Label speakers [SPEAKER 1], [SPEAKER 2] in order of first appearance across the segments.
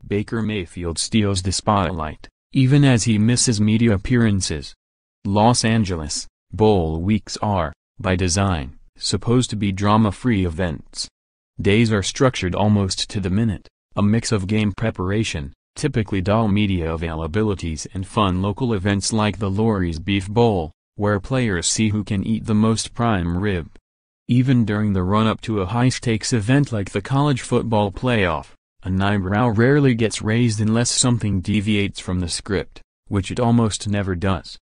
[SPEAKER 1] Baker Mayfield steals the spotlight, even as he misses media appearances. Los Angeles Bowl weeks are, by design, supposed to be drama-free events. Days are structured almost to the minute, a mix of game preparation, typically dull media availabilities, and fun local events like the Lawry's Beef Bowl, where players see who can eat the most prime rib. Even during the run-up to a high-stakes event like the college football playoff, an eyebrow rarely gets raised unless something deviates from the script, which it almost never does.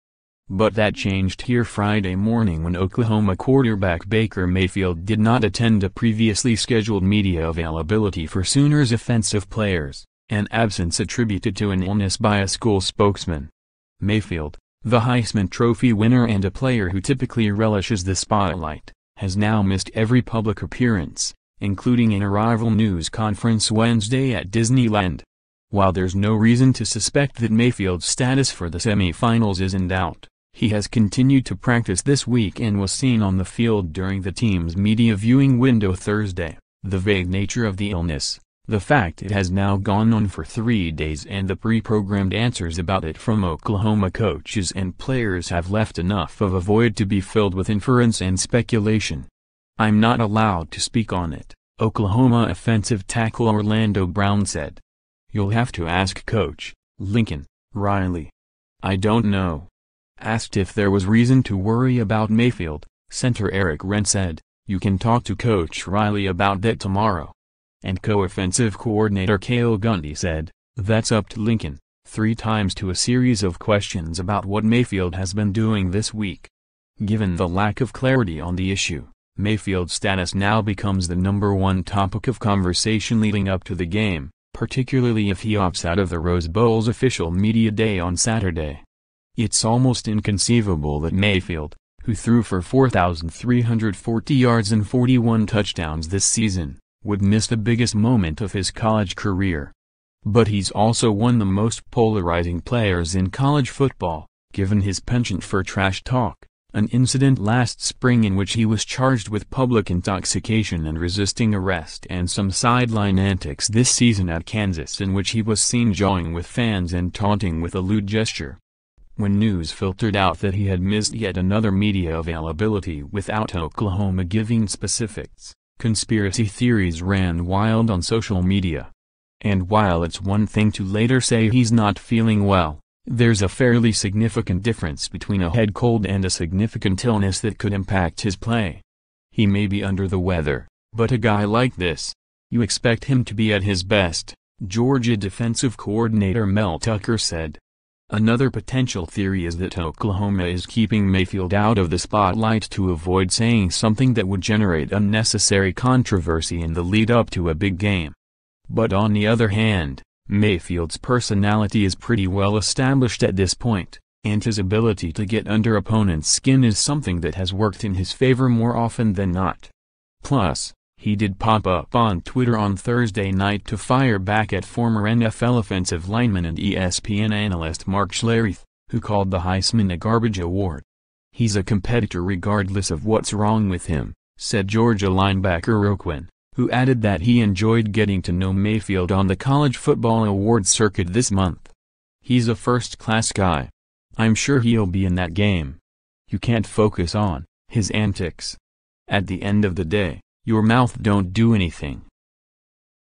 [SPEAKER 1] But that changed here Friday morning when Oklahoma quarterback Baker Mayfield did not attend a previously scheduled media availability for Sooners offensive players, an absence attributed to an illness by a school spokesman. Mayfield, the Heisman Trophy winner and a player who typically relishes the spotlight, has now missed every public appearance, including an arrival news conference Wednesday at Disneyland. While there's no reason to suspect that Mayfield's status for the semifinals is in doubt, he has continued to practice this week and was seen on the field during the team's media viewing window Thursday. The vague nature of the illness, the fact it has now gone on for 3 days, and the pre-programmed answers about it from Oklahoma coaches and players have left enough of a void to be filled with inference and speculation. "I'm not allowed to speak on it," Oklahoma offensive tackle Orlando Brown said. "You'll have to ask Coach Lincoln Riley." "I don't know." Asked if there was reason to worry about Mayfield, center Eric Wren said, "You can talk to Coach Riley about that tomorrow." And co-offensive coordinator Cale Gundy said, "That's up to Lincoln," 3 times to a series of questions about what Mayfield has been doing this week. Given the lack of clarity on the issue, Mayfield's status now becomes the #1 topic of conversation leading up to the game, particularly if he opts out of the Rose Bowl's official media day on Saturday. It's almost inconceivable that Mayfield, who threw for 4,340 yards and 41 touchdowns this season, would miss the biggest moment of his college career. But he's also one of the most polarizing players in college football, given his penchant for trash talk, an incident last spring in which he was charged with public intoxication and resisting arrest, and some sideline antics this season at Kansas in which he was seen jawing with fans and taunting with a lewd gesture. When news filtered out that he had missed yet another media availability without Oklahoma giving specifics, conspiracy theories ran wild on social media. And while it's one thing to later say he's not feeling well, there's a fairly significant difference between a head cold and a significant illness that could impact his play. He may be under the weather, but a guy like this, you expect him to be at his best, Georgia defensive coordinator Mel Tucker said. Another potential theory is that Oklahoma is keeping Mayfield out of the spotlight to avoid saying something that would generate unnecessary controversy in the lead-up to a big game. But on the other hand, Mayfield's personality is pretty well established at this point, and his ability to get under opponents' skin is something that has worked in his favor more often than not. Plus, he did pop up on Twitter on Thursday night to fire back at former NFL offensive lineman and ESPN analyst Mark Schlereth, who called the Heisman a garbage award. "He's a competitor regardless of what's wrong with him," said Georgia linebacker Roquan, who added that he enjoyed getting to know Mayfield on the college football awards circuit this month. "He's a first-class guy. I'm sure he'll be in that game. You can't focus on his antics. At the end of the day, your mouth don't do anything."